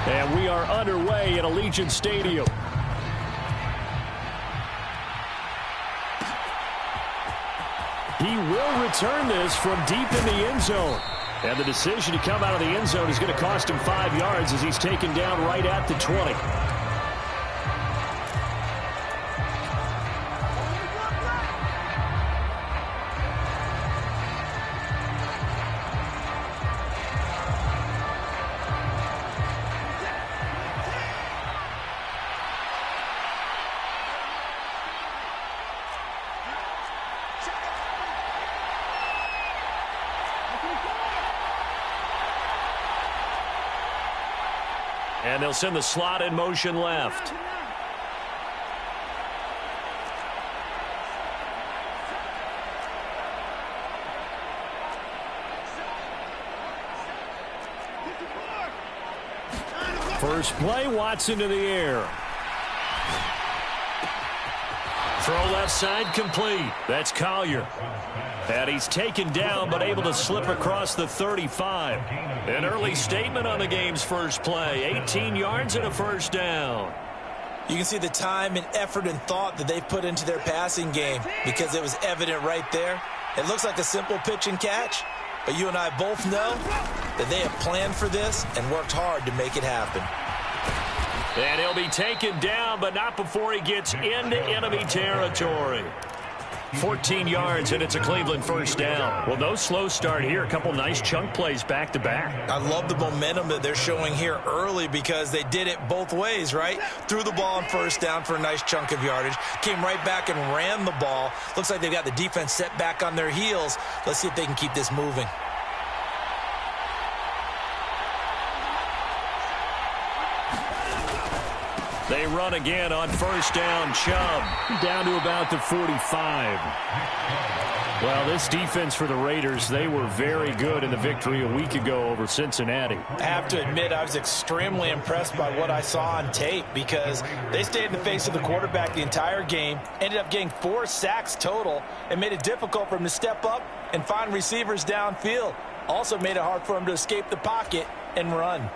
And we are underway at Allegiant Stadium. He will return this from deep in the end zone. And the decision to come out of the end zone is going to cost him 5 yards as he's taken down right at the 20. And they'll send the slot in motion left. First play, Watson to the air. Throw left side complete. That's Collier. And he's taken down but able to slip across the 35. An early statement on the game's first play. 18 yards and a first down. You can see the time and effort and thought that they put into their passing game because it was evident right there. It looks like a simple pitch and catch, but you and I both know that they have planned for this and worked hard to make it happen. And he'll be taken down, but not before he gets into enemy territory. 14 yards, and it's a Cleveland first down. Well, no slow start here. A couple nice chunk plays back-to-back. I love the momentum that they're showing here early because they did it both ways, right? Threw the ball on first down for a nice chunk of yardage. Came right back and ran the ball. Looks like they've got the defense set back on their heels. Let's see if they can keep this moving. They run again on first down. Chubb down to about the 45. Well, this defense for the Raiders, they were very good in the victory a week ago over Cincinnati. I have to admit, I was extremely impressed by what I saw on tape because they stayed in the face of the quarterback the entire game, ended up getting 4 sacks total, and made it difficult for him to step up and find receivers downfield. Also made it hard for him to escape the pocket and run.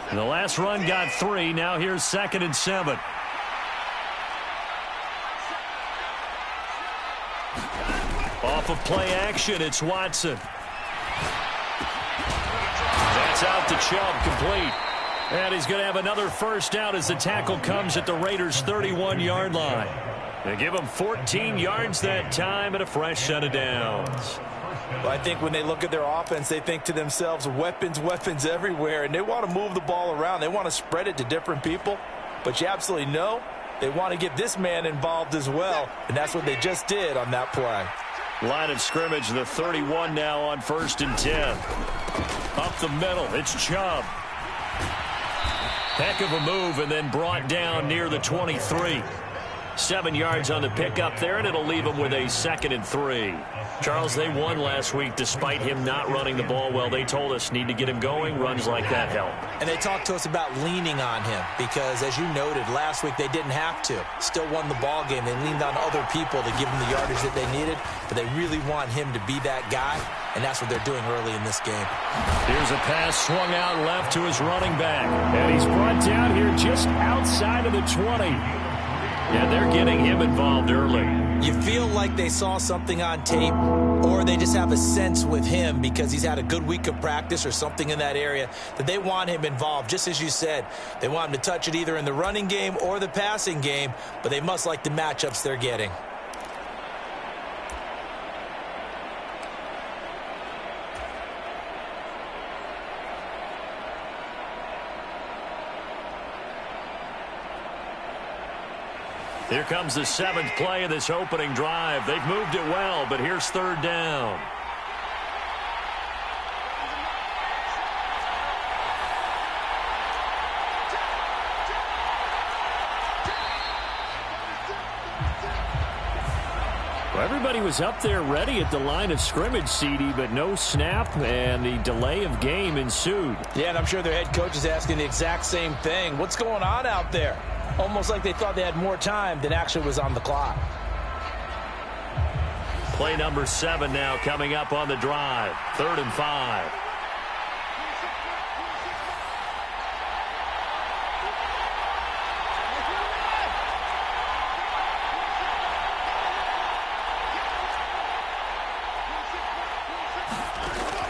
And the last run got 3. Now here's 2nd and 7. Off of play action, it's Watson. That's out to Chubb, complete. And he's going to have another first down as the tackle comes at the Raiders' 31-yard line. They give him 14 yards that time and a fresh set of downs. Well, I think when they look at their offense, they think to themselves, weapons, weapons everywhere, and they want to move the ball around. They want to spread it to different people, but you absolutely know they want to get this man involved as well, and that's what they just did on that play. Line of scrimmage, the 31 now on 1st and 10. Up the middle, it's Chubb. Heck of a move, and then brought down near the 23. 7 yards on the pickup there, and it'll leave them with a 2nd and 3. Charles, they won last week despite him not running the ball well. They told us need to get him going. Runs like that help. And they talked to us about leaning on him because, as you noted, last week they didn't have to. Still won the ball game. They leaned on other people to give them the yardage that they needed, but they really want him to be that guy, and that's what they're doing early in this game. Here's a pass swung out left to his running back, and he's brought down here just outside of the 20. Yeah, they're getting him involved early. You feel like they saw something on tape, or they just have a sense with him because he's had a good week of practice or something in that area that they want him involved. Just as you said, they want him to touch it either in the running game or the passing game, but they must like the matchups they're getting. Here comes the 7th play of this opening drive. They've moved it well, but here's 3rd down. Well, everybody was up there ready at the line of scrimmage, CD, but no snap, and the delay of game ensued. Yeah, and I'm sure their head coach is asking the exact same thing. What's going on out there? Almost like they thought they had more time than actually was on the clock. Play number 7 now coming up on the drive. 3rd and 5.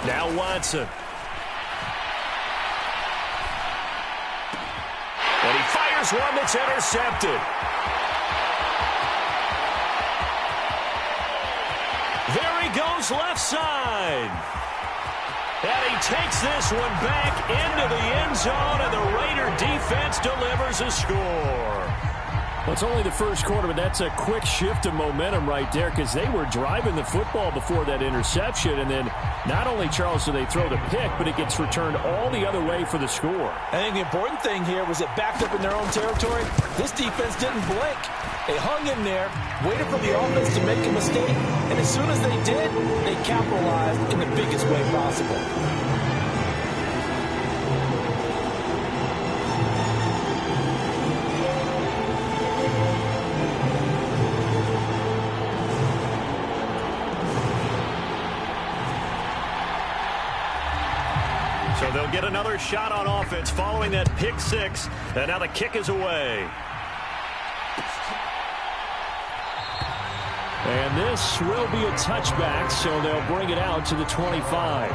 Now Watson. And he fires one that's intercepted. There he goes left side. And he takes this one back into the end zone, and the Raider defense delivers a score. Well, it's only the first quarter, but that's a quick shift of momentum right there because they were driving the football before that interception. And then not only, Charles, do they throw the pick, but it gets returned all the other way for the score. I think the important thing here was it backed up in their own territory. This defense didn't blink. They hung in there, waited for the offense to make a mistake, and as soon as they did, they capitalized in the biggest way possible. So they'll get another shot on offense following that pick 6, and now the kick is away. And this will be a touchback, so they'll bring it out to the 25.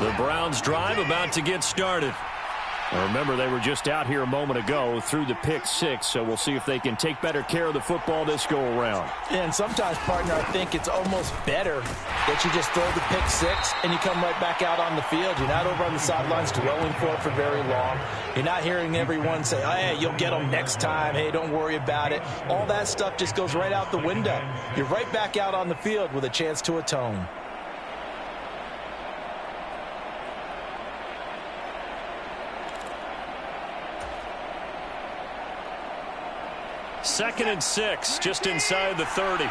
The Browns drive about to get started. Now remember, they were just out here a moment ago through the pick 6, so we'll see if they can take better care of the football this go-around. And sometimes, partner, I think it's almost better that you just throw the pick 6 and you come right back out on the field. You're not over on the sidelines dwelling for it for very long. You're not hearing everyone say, oh, hey, you'll get them next time. Hey, don't worry about it. All that stuff just goes right out the window. You're right back out on the field with a chance to atone. Second and 6, just inside the 30.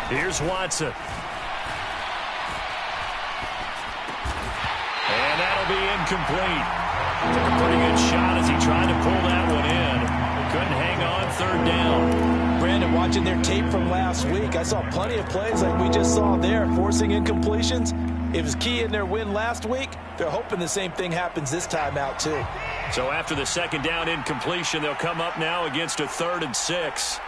Here's Watson. And that'll be incomplete. Took a pretty good shot as he tried to pull that one in. Couldn't hang on 3rd down. Brandon, watching their tape from last week, I saw plenty of plays like we just saw there, forcing incompletions. It was key in their win last week. They're hoping the same thing happens this time out, too. So after the 2nd down incompletion, they'll come up now against a 3rd and 6.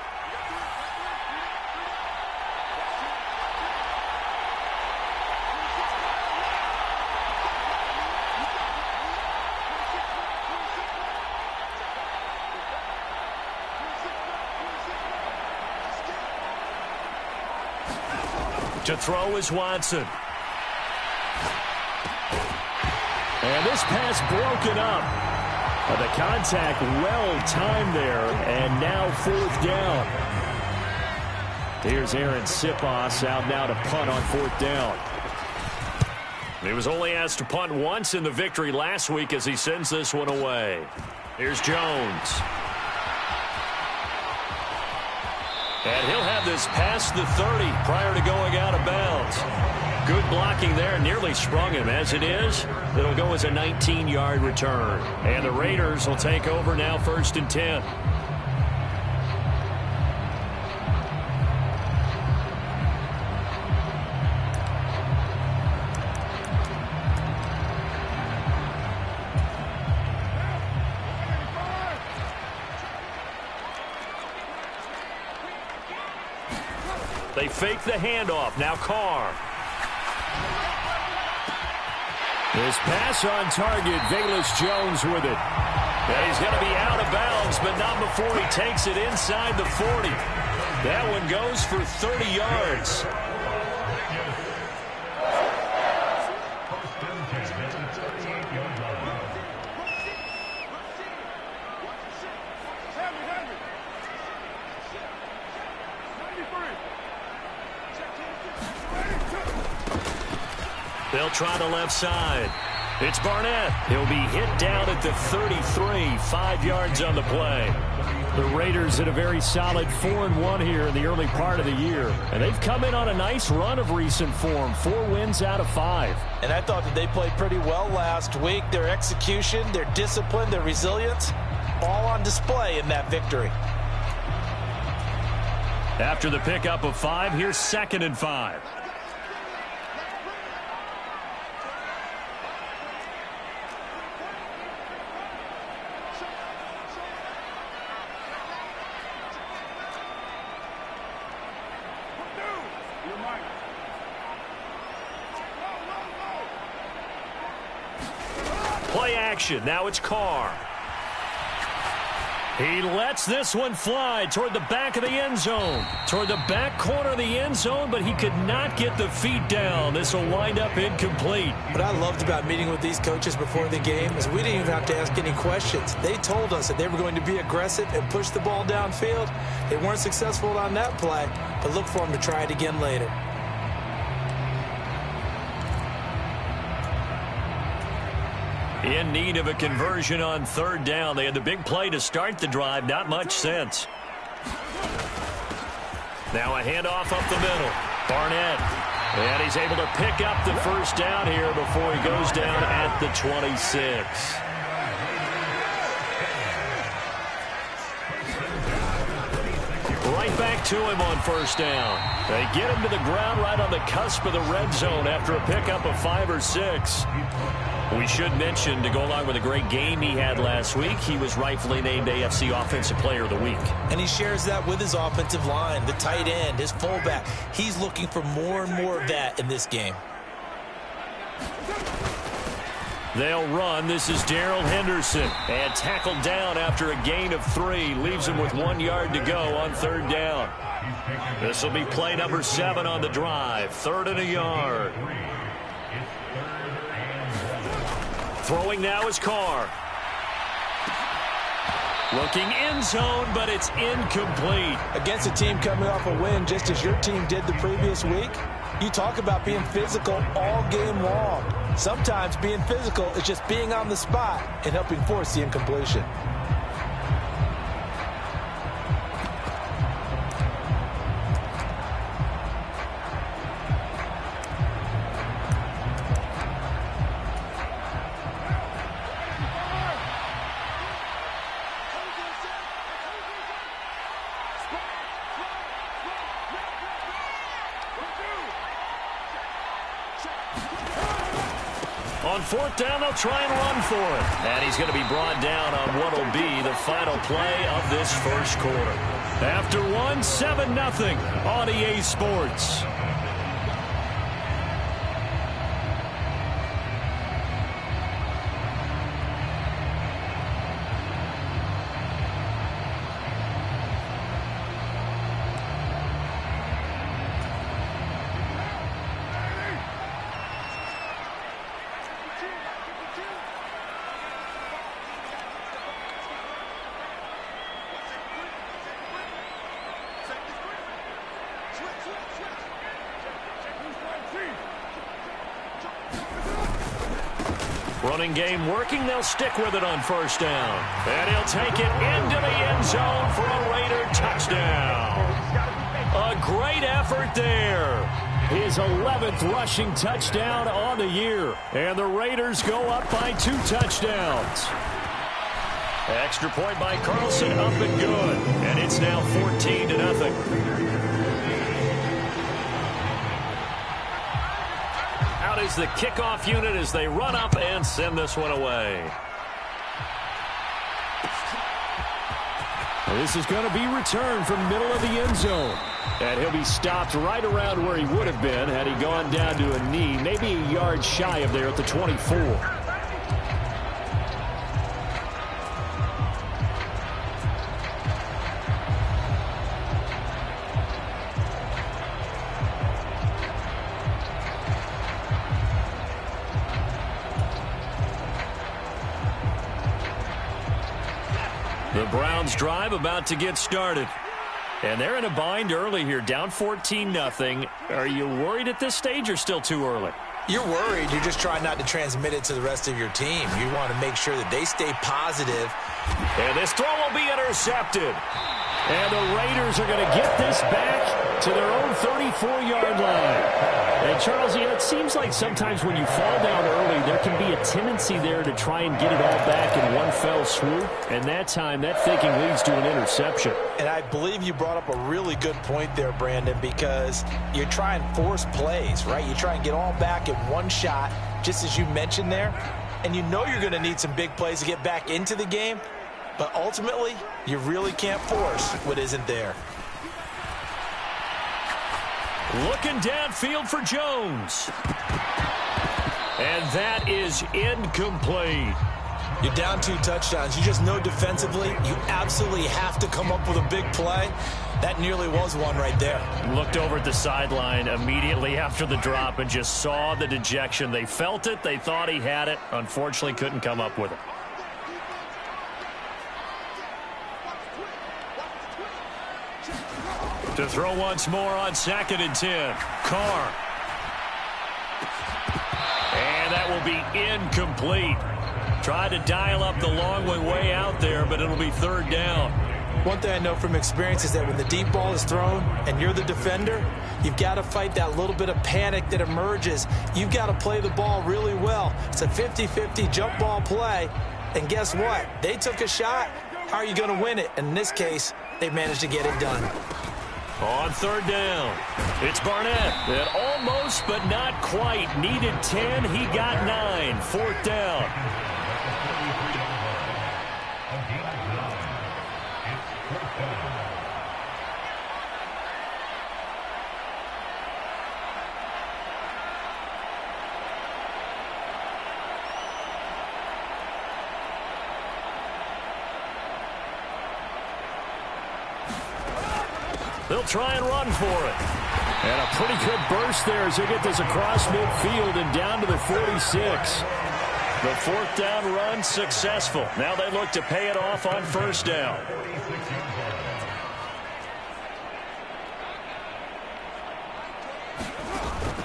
To throw is Watson. And this pass broken up. The contact well timed there, and now 4th down. Here's Aaron Sipos out now to punt on 4th down. He was only asked to punt once in the victory last week as he sends this one away. Here's Jones. And he'll have this past the 30 prior to going out of bounds. Good blocking there, nearly sprung him. As it is, it'll go as a 19-yard return. And the Raiders will take over now 1st and 10. They fake the handoff. Now Carr. His pass on target. Velus Jones with it. And he's going to be out of bounds, but not before he takes it inside the 40. That one goes for 30 yards. They'll try the left side. It's Barnett. He'll be hit down at the 33, 5 yards on the play. The Raiders had a very solid 4-1 here in the early part of the year. And they've come in on a nice run of recent form, 4 wins out of 5. And I thought that they played pretty well last week. Their execution, their discipline, their resilience, all on display in that victory. After the pickup of 5, here's 2nd and 5. Play action. Now it's Carr. He lets this one fly toward the back of the end zone. Toward the back corner of the end zone, but he could not get the feet down. This will wind up incomplete. What I loved about meeting with these coaches before the game is we didn't even have to ask any questions. They told us that they were going to be aggressive and push the ball downfield. They weren't successful on that play, but look for them to try it again later. In need of a conversion on 3rd down. They had the big play to start the drive. Not much sense. Now a handoff up the middle. Barnett. And he's able to pick up the 1st down here before he goes down at the 26. Right back to him on 1st down. They get him to the ground right on the cusp of the red zone after a pickup of 5 or 6. We should mention, to go along with a great game he had last week, he was rightfully named AFC Offensive Player of the Week. And he shares that with his offensive line, the tight end, his fullback. He's looking for more and more of that in this game. They'll run. This is Darrell Henderson. And tackled down after a gain of 3. Leaves him with 1 yard to go on 3rd down. This will be play number 7 on the drive. 3rd and a yard. Throwing now is Carr. Looking end zone, but it's incomplete. Against a team coming off a win, just as your team did the previous week, you talk about being physical all game long. Sometimes being physical is just being on the spot and helping force the incompletion. On 4th down, they'll try and run for it. And he's going to be brought down on what will be the final play of this 1st quarter. After 7-0 on EA Sports. Running game working. They'll stick with it on 1st down. And he'll take it into the end zone for a Raider touchdown. A great effort there. His 11th rushing touchdown on the year. And the Raiders go up by 2 touchdowns. Extra point by Carlson, up and good. And it's now 14-0. Out is the kickoff unit as they run up and send this one away. This is going to be returned from middle of the end zone. And he'll be stopped right around where he would have been had he gone down to a knee, maybe a yard shy of there at the 24. The Browns drive about to get started. And they're in a bind early here, down 14-0. Are you worried at this stage or still too early? You're worried. You're just trying not to transmit it to the rest of your team. You want to make sure that they stay positive. And this throw will be intercepted. And the Raiders are going to get this back to their own 34-yard line. And, Charles, it seems like sometimes when you fall down early, there can be a tendency there to try and get it all back in one fell swoop. And that time, that thinking leads to an interception. And I believe you brought up a really good point there, Brandon, because you're trying to force plays, right? You try and get all back in one shot, just as you mentioned there. And you know you're going to need some big plays to get back into the game. But ultimately, you really can't force what isn't there. Looking downfield for Jones. And that is incomplete. You're down 2 touchdowns. You just know defensively you absolutely have to come up with a big play. That nearly was one right there. Looked over at the sideline immediately after the drop and just saw the dejection. They felt it. They thought he had it. Unfortunately, couldn't come up with it. To throw once more on 2nd and 10. Carr. And that will be incomplete. Tried to dial up the long way out there, but it'll be 3rd down. One thing I know from experience is that when the deep ball is thrown and you're the defender, you've got to fight that little bit of panic that emerges. You've got to play the ball really well. It's a 50-50 jump ball play. And guess what? They took a shot. How are you going to win it? And in this case, they managed to get it done. On 3rd down, it's Barnett. And almost, but not quite. Needed 10. He got 9. 4th down. They'll try and run for it. And a pretty good burst there as they get this across midfield and down to the 46. The 4th down run successful. Now they look to pay it off on 1st down.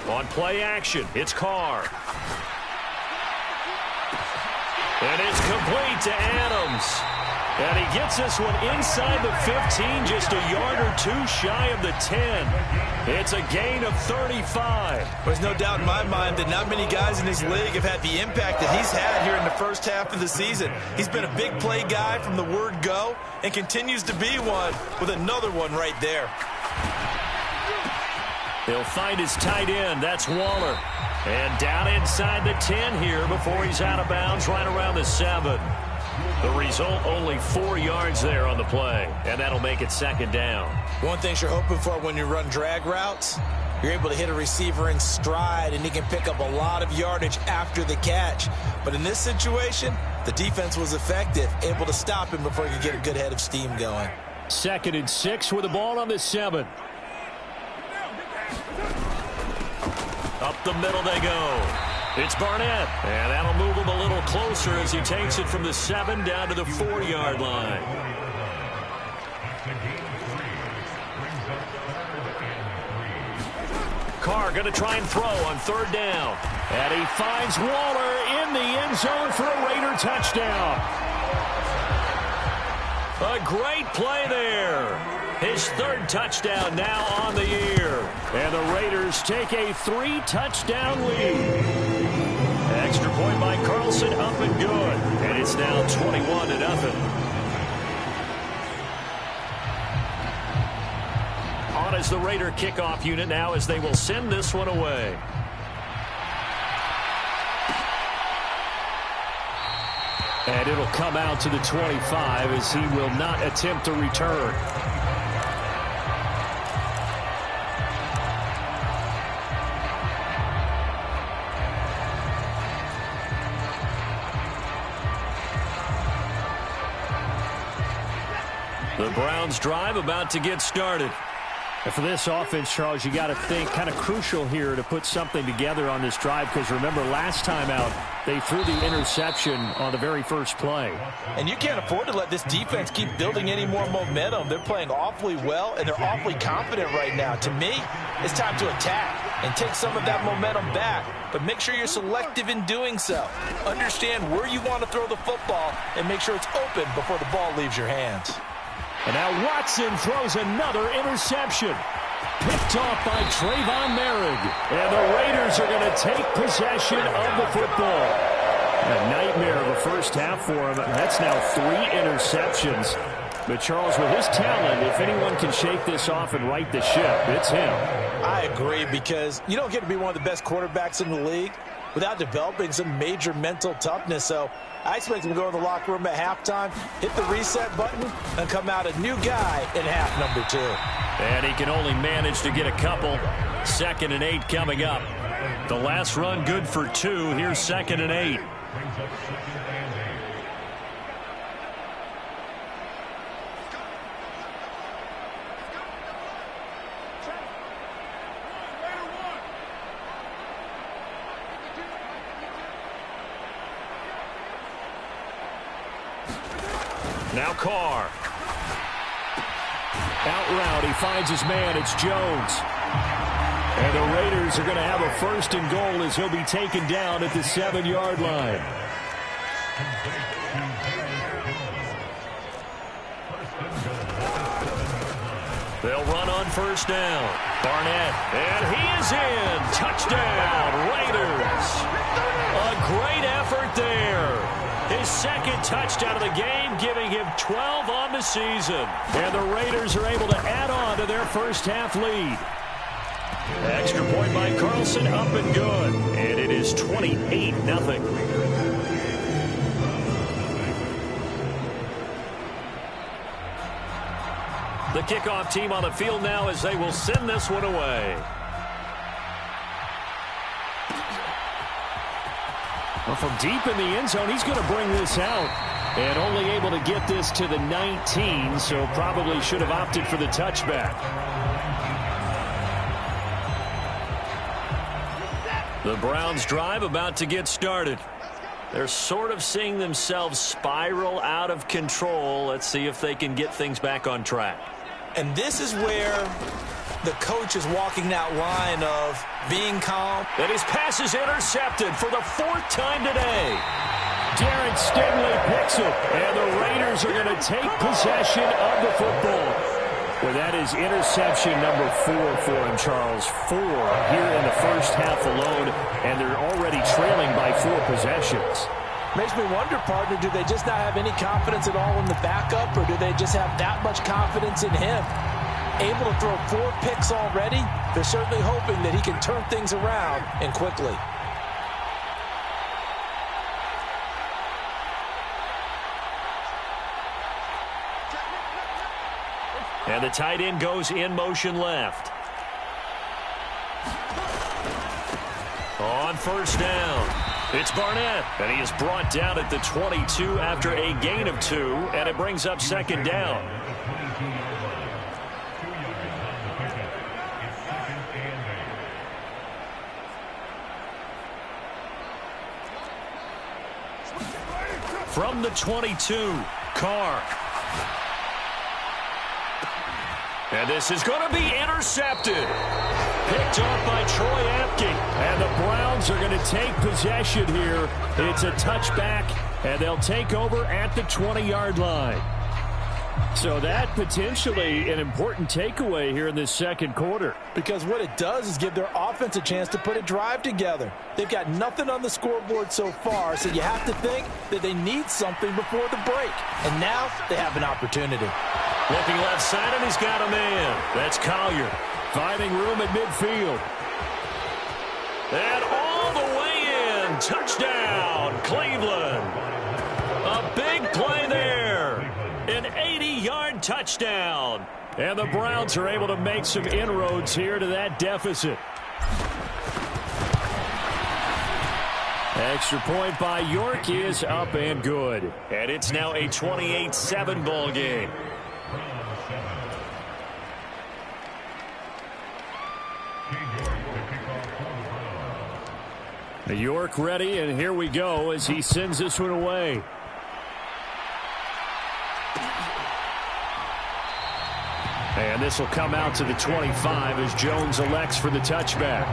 On play action, it's Carr. And it's complete to Adams. And he gets this one inside the 15, just a yard or 2 shy of the 10. It's a gain of 35. There's no doubt in my mind that not many guys in this league have had the impact that he's had here in the first half of the season. He's been a big play guy from the word go and continues to be one with another one right there. He'll find his tight end. That's Waller. And down inside the 10 here before he's out of bounds right around the 7. The result, only 4 yards there on the play, and that'll make it 2nd down. One thing you're hoping for when you run drag routes, you're able to hit a receiver in stride, and he can pick up a lot of yardage after the catch. But in this situation, the defense was effective, able to stop him before he could get a good head of steam going. 2nd and 6 with the ball on the 7. Up the middle they go. It's Barnett, and that'll move him a little closer as he takes it from the 7 down to the 4-yard line. Carr going to try and throw on 3rd down. And he finds Waller in the end zone for a Raider touchdown. A great play there. His 3rd touchdown now on the year. And the Raiders take a 3-touchdown lead. Extra point by Carlson, up and good. And it's now 21-0. On as the Raider kickoff unit now as they will send this one away. And it'll come out to the 25 as he will not attempt to return. The Browns drive about to get started. And for this offense, Charles, you got to think kind of crucial here to put something together on this drive because remember last time out they threw the interception on the very first play. And you can't afford to let this defense keep building any more momentum. They're playing awfully well and they're awfully confident right now. To me, it's time to attack. and take some of that momentum back. But make sure you're selective in doing so. Understand where you want to throw the football and make sure it's open before the ball leaves your hands. And now Watson throws another interception. Picked off by Trayvon Merrick. And the Raiders are going to take possession of the football. A nightmare of a first half for him. That's now 3 interceptions. But Charles, with his talent, if anyone can shake this off and right the ship, it's him. I agree, because you don't get to be one of the best quarterbacks in the league without developing some major mental toughness. So I expect him to go in the locker room at halftime, hit the reset button, and come out a new guy in half number 2. And he can only manage to get a couple. 2nd and 8 coming up. The last run good for 2. Here's 2nd and 8. Now Carr. Out route, he finds his man. It's Jones. And the Raiders are going to have a 1st and goal as he'll be taken down at the 7-yard line. They'll run on 1st down. Barnett, and he is in. Touchdown, Raiders. A great effort there. His 2nd touchdown of the game, giving him 12 on the season. And the Raiders are able to add on to their first half lead. Extra point by Carlson, up and good. And it is 28-0. The kickoff team on the field now as they will send this one away. Well, from deep in the end zone, he's going to bring this out. And only able to get this to the 19, so probably should have opted for the touchback. The Browns' drive about to get started. They're sort of seeing themselves spiral out of control. Let's see if they can get things back on track. And this is where the coach is walking that line of being calm. And his pass is intercepted for the 4th time today. Darren Stingley picks it, and the Raiders are going to take possession of the football. Well, that is interception number 4 for him, Charles. 4 here in the first half alone, and they're already trailing by 4 possessions. Makes me wonder, partner, do they just not have any confidence at all in the backup, or do they just have that much confidence in him? Able to throw 4 picks already, they're certainly hoping that he can turn things around and quickly. And the tight end goes in motion left. On 1st down, it's Barnett, and he is brought down at the 22 after a gain of 2, and it brings up 2nd down. From the 22, Carr. And this is going to be intercepted. Picked off by Troy Apke. And the Browns are going to take possession here. It's a touchback, and they'll take over at the 20-yard line. So that potentially an important takeaway here in this 2nd quarter. Because what it does is give their offense a chance to put a drive together. They've got nothing on the scoreboard so far, so you have to think that they need something before the break. And now they have an opportunity. Looking left side, and he's got a man. That's Collier. Finding room at midfield. And all the way in. Touchdown, Cleveland. A big play there. An 80-yard touchdown. And the Browns are able to make some inroads here to that deficit. Extra point by York is up and good. And it's now a 28-7 ball game. York ready, and here we go as he sends this one away. And this will come out to the 25 as Jones elects for the touchback.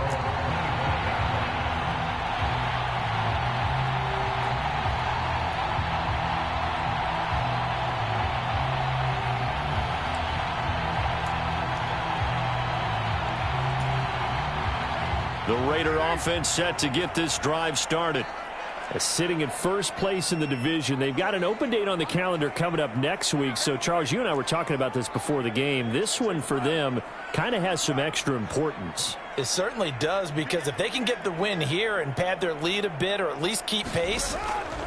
The Raider offense set to get this drive started. Sitting in first place in the division. They've got an open date on the calendar coming up next week. So, Charles, you and I were talking about this before the game. This one for them kind of has some extra importance. It certainly does, because if they can get the win here and pad their lead a bit or at least keep pace,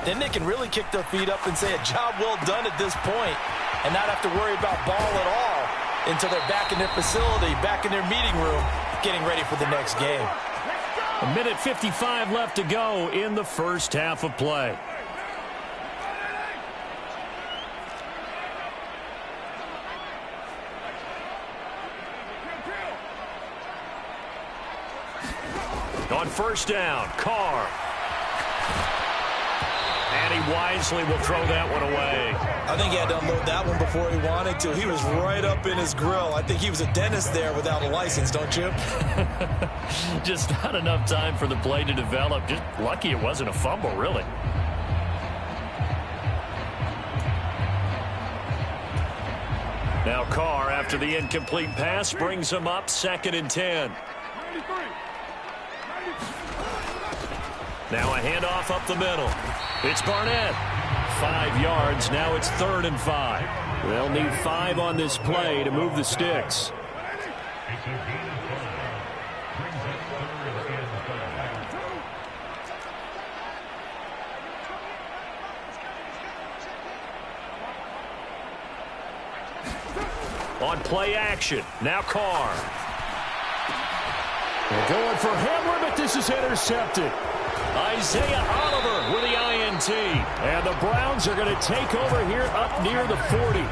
then they can really kick their feet up and say a job well done at this point and not have to worry about ball at all until they're back in their facility, back in their meeting room, getting ready for the next game. A minute 55 left to go in the first half of play. On first down, Carr. And he wisely will throw that one away. I think he had to unload that one before he wanted to. He was right up in his grill. I think he was a dentist there without a license, don't you? Just not enough time for the play to develop. Just lucky it wasn't a fumble, really. Now Carr, after the incomplete pass, brings him up 2nd and 10. Now a handoff up the middle. It's Barnett. 5 yards. Now it's 3rd and 5. They'll need 5 on this play to move the sticks. On play action. Now Carr. They're going for Hamler, but this is intercepted. Isaiah Oliver with the INT. And the Browns are going to take over here up near the 40.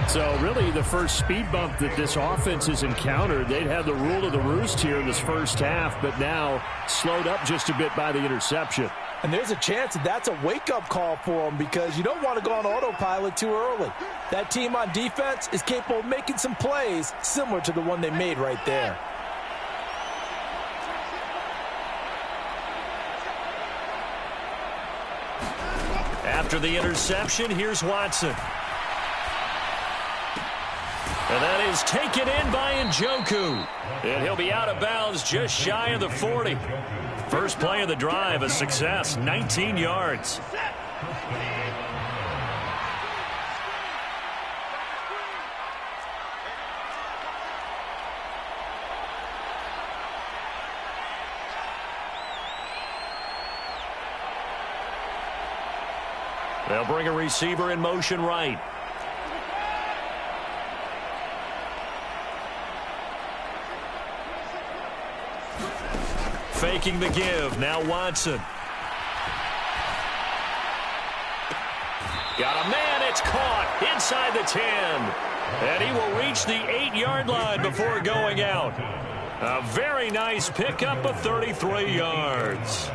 So really the first speed bump that this offense has encountered, they'd have the rule of the roost here in this first half, but now slowed up just a bit by the interception. And there's a chance that that's a wake-up call for them, because you don't want to go on autopilot too early. That team on defense is capable of making some plays similar to the one they made right there. After the interception, here's Watson. And that is taken in by Njoku. And he'll be out of bounds just shy of the 40. First play of the drive, a success, 19 yards. They'll bring a receiver in motion right. Faking the give. Now Watson. Got a man. It's caught inside the 10. And he will reach the 8-yard line before going out. A very nice pickup of 33 yards.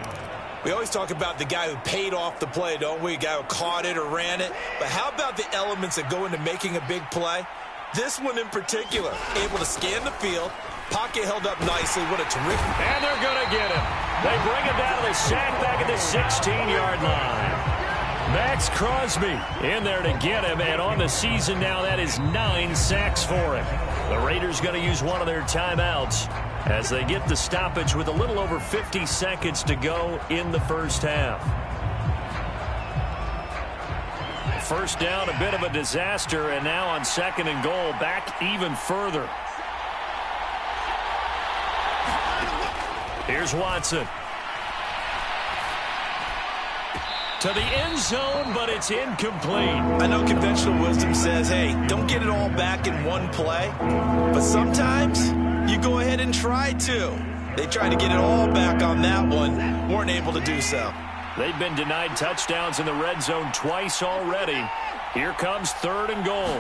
We always talk about the guy who paid off the play, don't we? A guy who caught it or ran it. But how about the elements that go into making a big play? This one in particular, able to scan the field, pocket held up nicely. What a terrific. And they're going to get him. They bring him down to the sack back at the 16-yard line. Max Crosby in there to get him, and on the season now, that is 9 sacks for him. The Raiders going to use one of their timeouts as they get the stoppage with a little over 50 seconds to go in the first half. First down, a bit of a disaster, and now on 2nd and goal, back even further. Here's Watson. To the end zone, but it's incomplete. I know conventional wisdom says, hey, don't get it all back in one play. But sometimes you go ahead and try to. They tried to get it all back on that one. Weren't able to do so. They've been denied touchdowns in the red zone twice already. Here comes 3rd and goal.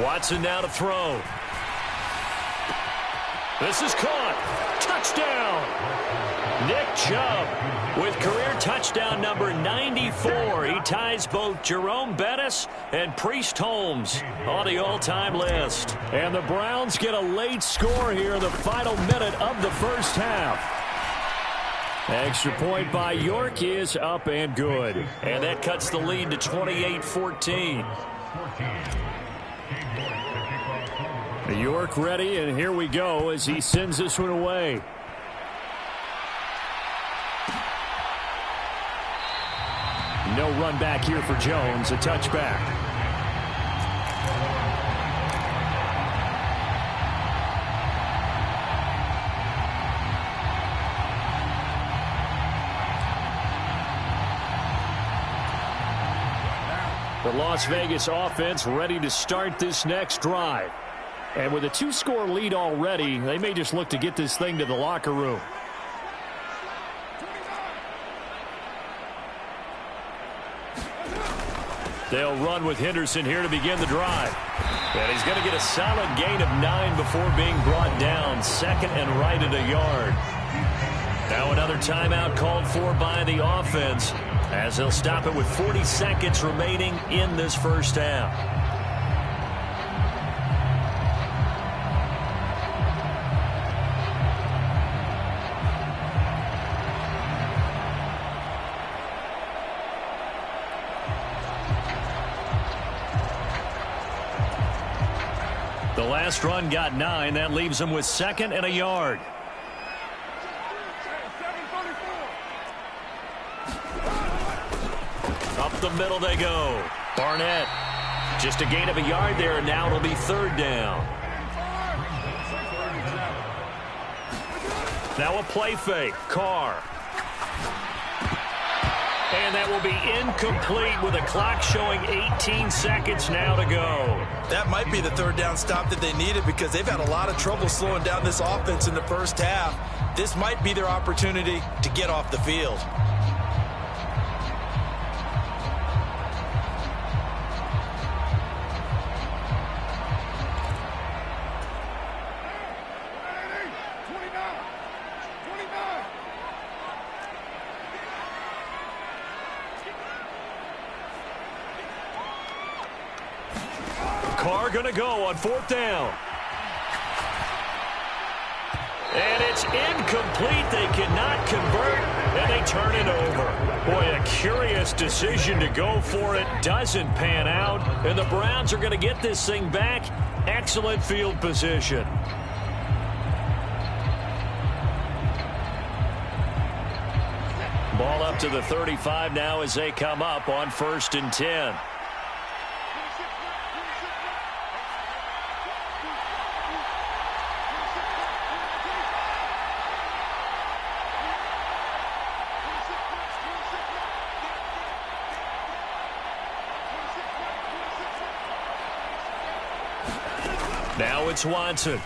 Watson now to throw. This is caught. Touchdown. Nick Chubb with career touchdown number 94. He ties both Jerome Bettis and Priest Holmes on the all-time list. And the Browns get a late score here in the final minute of the first half. Extra point by York is up and good. And that cuts the lead to 28-14. York ready, and here we go as he sends this one away. No run back here for Jones, a touchback. The Las Vegas offense ready to start this next drive. And with a 2-score lead already, they may just look to get this thing to the locker room. They'll run with Henderson here to begin the drive. And he's going to get a solid gain of 9 before being brought down. Second and right at a yard. Now another timeout called for by the offense, as they'll stop it with 40 seconds remaining in this first half. The last run got 9. That leaves them with second and a yard. Up the middle they go. Barnett. Just a gain of a yard there, and now it'll be third down. Now a play fake. Carr. And that will be incomplete with a clock showing 18 seconds now to go. That might be the third down stop that they needed, because they've had a lot of trouble slowing down this offense in the first half. This might be their opportunity to get off the field. Carr going to go on fourth down. And it's incomplete. They cannot convert, and they turn it over. Boy, a curious decision to go for it. Doesn't pan out, and the Browns are going to get this thing back. Excellent field position. Ball up to the 35 now as they come up on 1st and 10. Now it's Watson. And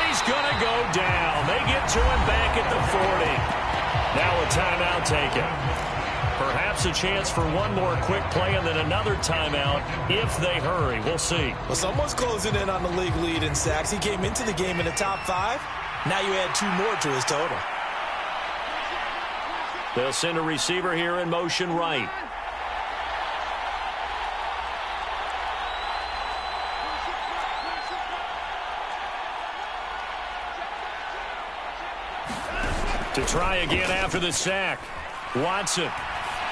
he's going to go down. They get to him back at the 40. Now a timeout taken. Perhaps a chance for one more quick play and then another timeout if they hurry. We'll see. Well, someone's closing in on the league lead in sacks. He came into the game in the top 5. Now you add 2 more to his total. They'll send a receiver here in motion right. To try again after the sack. Watson.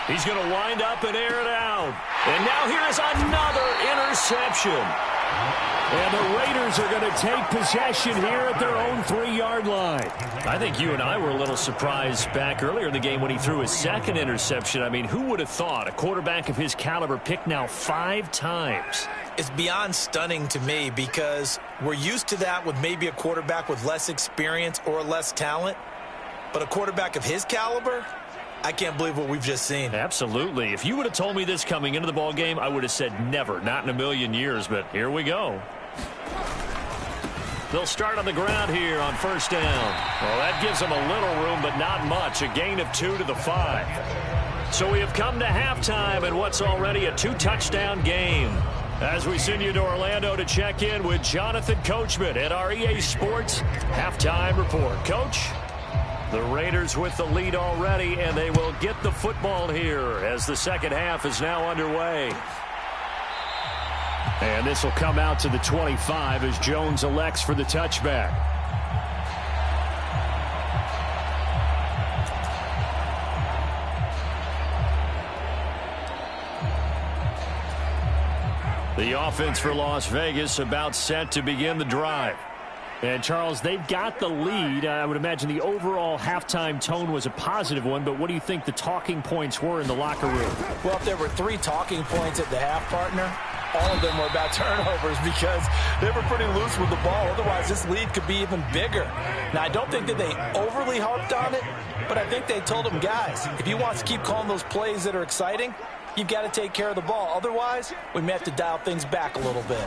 He's going to wind up and air it out. And now here is another interception. And the Raiders are going to take possession here at their own 3-yard line. I think you and I were a little surprised back earlier in the game when he threw his second interception. I mean, who would have thought a quarterback of his caliber picked now 5 times? It's beyond stunning to me, because we're used to that with maybe a quarterback with less experience or less talent. But a quarterback of his caliber, I can't believe what we've just seen. Absolutely. If you would have told me this coming into the ball game, I would have said never, not in a million years. But here we go. They'll start on the ground here on 1st down. Well, that gives them a little room, but not much. A gain of 2 to the 5. So we have come to halftime in what's already a 2-touchdown game. As we send you to Orlando to check in with Jonathan Coachman at our EA Sports Halftime Report. Coach, the Raiders with the lead already, and they will get the football here as the second half is now underway. And this will come out to the 25 as Jones elects for the touchback. The offense for Las Vegas about set to begin the drive. And, Charles, they've got the lead. I would imagine the overall halftime tone was a positive one, but what do you think the talking points were in the locker room? Well, if there were 3 talking points at the half, partner, all of them were about turnovers because they were pretty loose with the ball. Otherwise, this lead could be even bigger. Now, I don't think that they overly harped on it, but I think they told them, guys, if you want to keep calling those plays that are exciting, you've got to take care of the ball. Otherwise, we may have to dial things back a little bit.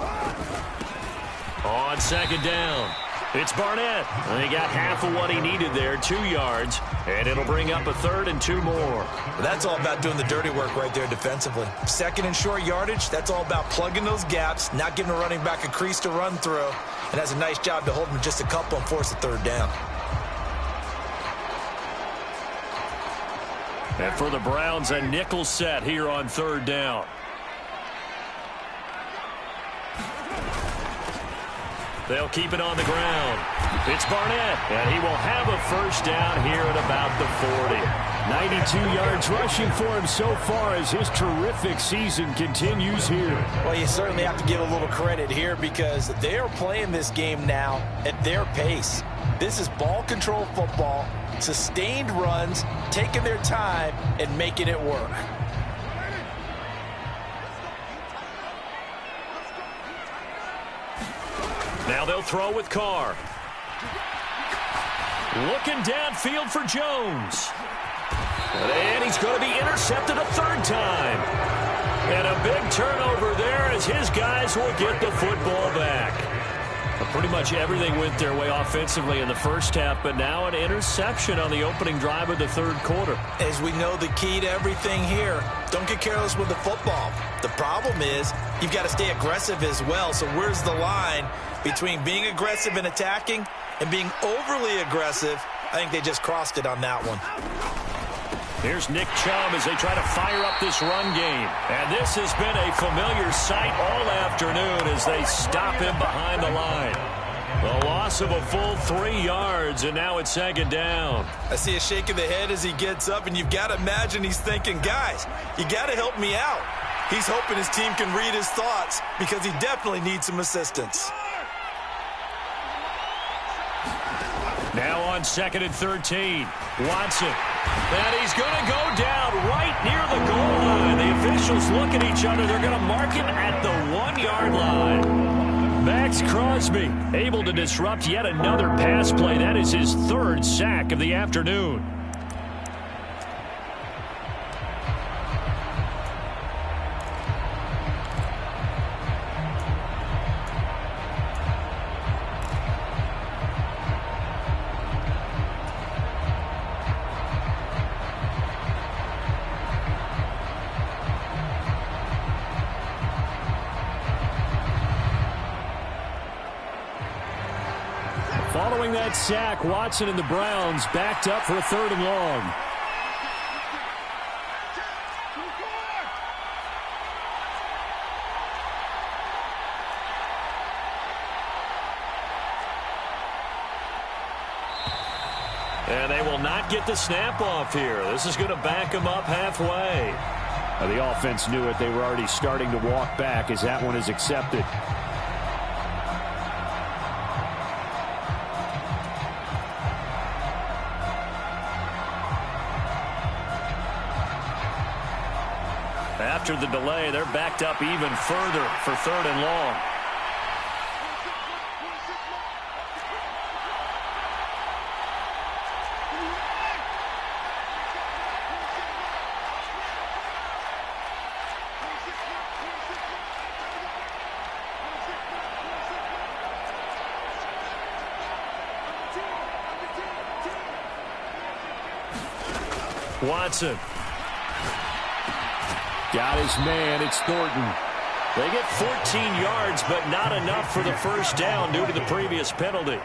On second down, it's Barnett. And he got half of what he needed there, 2 yards, and it'll bring up a 3rd and 2 more. That's all about doing the dirty work right there defensively. Second and short yardage, that's all about plugging those gaps, not giving a running back a crease to run through, and has a nice job to hold him just a couple and force a 3rd down. And for the Browns, a nickel set here on 3rd down. They'll keep it on the ground. It's Barnett, and he will have a 1st down here at about the 40. 92 yards rushing for him so far as his terrific season continues here. Well, you certainly have to give a little credit here because they are playing this game now at their pace. This is ball control football, sustained runs, taking their time and making it work. Now they'll throw with Carr. Looking downfield for Jones. And he's going to be intercepted a 3rd time. And a big turnover there as his guys will get the football back. Pretty much everything went their way offensively in the first half, but now an interception on the opening drive of the 3rd quarter. As we know, the key to everything here, don't get careless with the football. The problem is you've got to stay aggressive as well. So where's the line between being aggressive and attacking and being overly aggressive? I think they just crossed it on that one. Here's Nick Chubb as they try to fire up this run game. And this has been a familiar sight all afternoon as they stop him behind the line. The loss of a full 3 yards, and now it's 2nd down. I see a shake of the head as he gets up, and you've got to imagine he's thinking, guys, you got to help me out. He's hoping his team can read his thoughts because he definitely needs some assistance. Now on 2nd and 13, Watson. And he's going to go down right near the goal line. The officials look at each other. They're going to mark him at the 1-yard line. Max Crosby able to disrupt yet another pass play. That is his 3rd sack of the afternoon. Following that sack, Watson and the Browns backed up for a 3rd and long. And they will not get the snap off here. This is going to back them up halfway. Now, the offense knew it. They were already starting to walk back as that one is accepted. After the delay, they're backed up even further for 3rd and long. Watson. Got his man. It's Thornton. They get 14 yards, but not enough for the first down due to the previous penalty.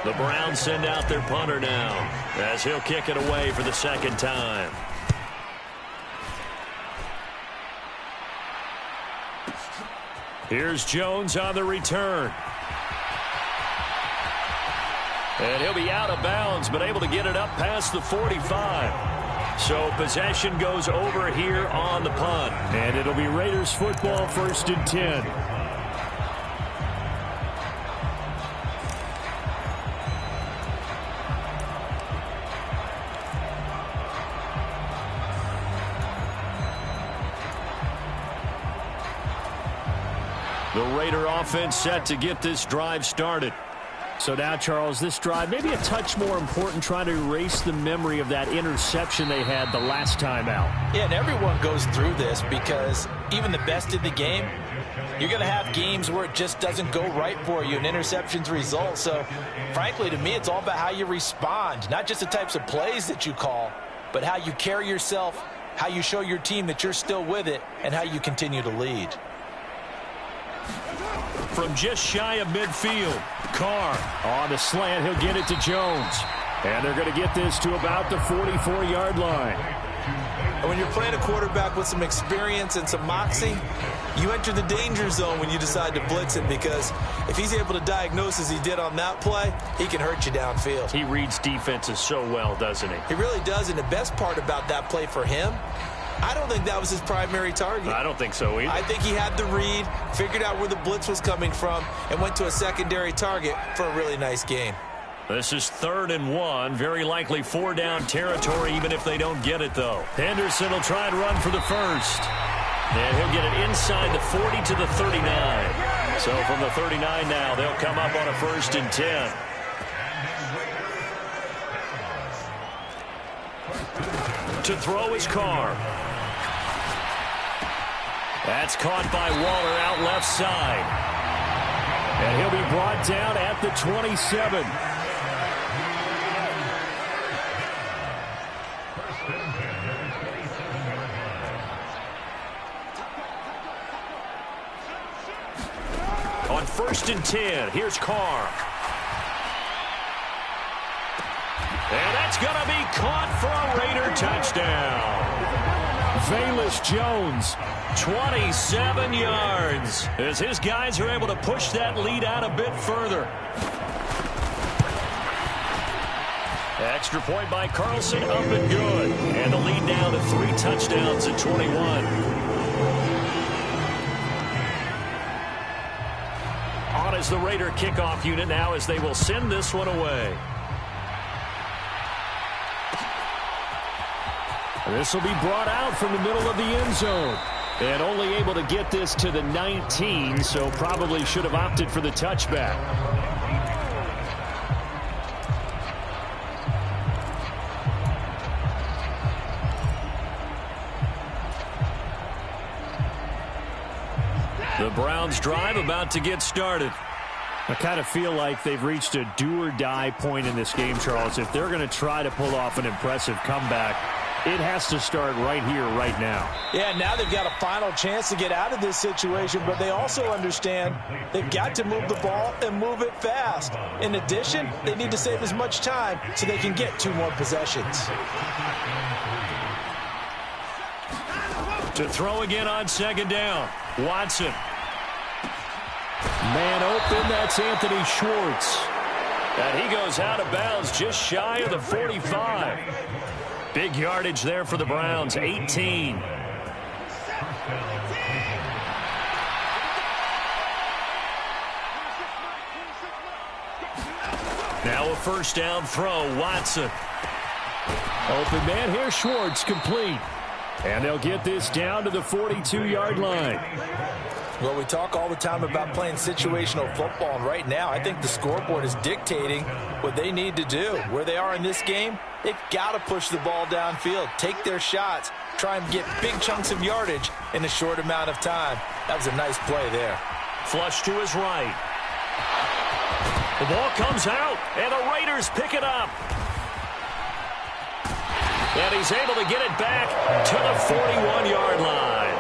The Browns send out their punter now, as he'll kick it away for the second time. Here's Jones on the return. And he'll be out of bounds, but able to get it up past the 45. So possession goes over here on the punt. And it'll be Raiders football, 1st and 10. The Raider offense set to get this drive started. So now, Charles, this drive maybe a touch more important, trying to erase the memory of that interception they had the last time out. Yeah, and everyone goes through this because even the best in the game, you're going to have games where it just doesn't go right for you and interceptions result. So, frankly, to me, it's all about how you respond, not just the types of plays that you call, but how you carry yourself, how you show your team that you're still with it, and how you continue to lead. From just shy of midfield, Carr on the slant. He'll get it to Jones. And they're going to get this to about the 44-yard line. And when you're playing a quarterback with some experience and some moxie, you enter the danger zone when you decide to blitz him, because if he's able to diagnose as he did on that play, he can hurt you downfield. He reads defenses so well, doesn't he? He really does, and the best part about that play for him, I don't think that was his primary target. I don't think so either. I think he had the read, figured out where the blitz was coming from, and went to a secondary target for a really nice gain. This is 3rd and 1. Very likely 4-down territory, even if they don't get it, though. Henderson will try and run for the first. And he'll get it inside the 40 to the 39. So from the 39 now, they'll come up on a 1st and 10. To throw is Carr. That's caught by Waller out left side. And he'll be brought down at the 27. On 1st and 10, here's Carr. And that's going to be caught for a Raider touchdown. Velus Jones, 27 yards, as his guys are able to push that lead out a bit further. Extra point by Carlson, up and good. And the lead down to 3 touchdowns at 21. On is the Raider kickoff unit now, as they will send this one away. This will be brought out from the middle of the end zone. And only able to get this to the 19, so probably should have opted for the touchback. The Browns drive about to get started. I kind of feel like they've reached a do-or-die point in this game, Charles. If they're going to try to pull off an impressive comeback, it has to start right here, right now. Yeah, now they've got a final chance to get out of this situation, but they also understand they've got to move the ball and move it fast. In addition, they need to save as much time so they can get 2 more possessions. To throw again on 2nd down, Watson. Man open, that's Anthony Schwartz. And he goes out of bounds just shy of the 45. Big yardage there for the Browns, 18. Now a 1st down throw, Watson. Open man here, Schwartz, complete. And they'll get this down to the 42-yard line. Well, we talk all the time about playing situational football, and right now I think the scoreboard is dictating what they need to do. Where they are in this game, they've got to push the ball downfield, take their shots, try and get big chunks of yardage in a short amount of time. That was a nice play there. Flush to his right. The ball comes out, and the Raiders pick it up. And he's able to get it back to the 41-yard line.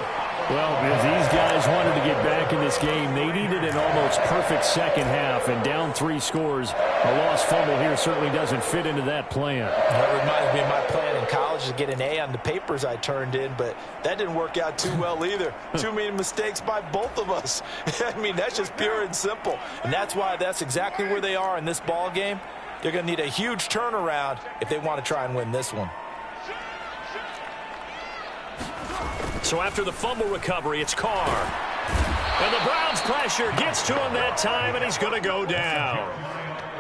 Well, if these guys wanted to get back in this game, they needed an almost perfect second half, and down 3 scores. A lost fumble here certainly doesn't fit into that plan. That reminded me of my plan in college to get an A on the papers I turned in, but that didn't work out too well either. Too many mistakes by both of us. I mean, that's just pure and simple. And that's why that's exactly where they are in this ball game. They're going to need a huge turnaround if they want to try and win this one. So after the fumble recovery, it's Carr. And the Browns' pressure gets to him that time, and he's going to go down.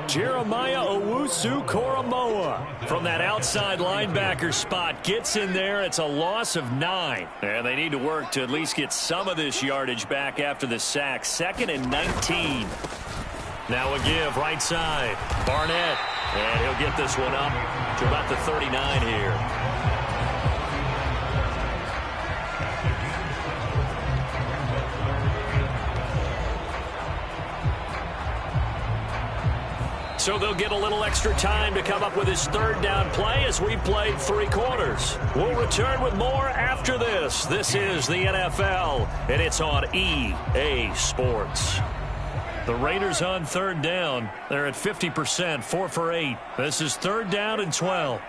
Jeremiah Owusu-Koramoah from that outside linebacker spot gets in there. It's a loss of 9. And they need to work to at least get some of this yardage back after the sack. 2nd and 19. Now a give right side. Barnett. And he'll get this one up to about the 39 here. So they'll get a little extra time to come up with his 3rd down play as we played 3 quarters. We'll return with more after this. This is the NFL, and it's on EA Sports. The Raiders on 3rd down. They're at 50%, 4 for 8. This is 3rd down and 12.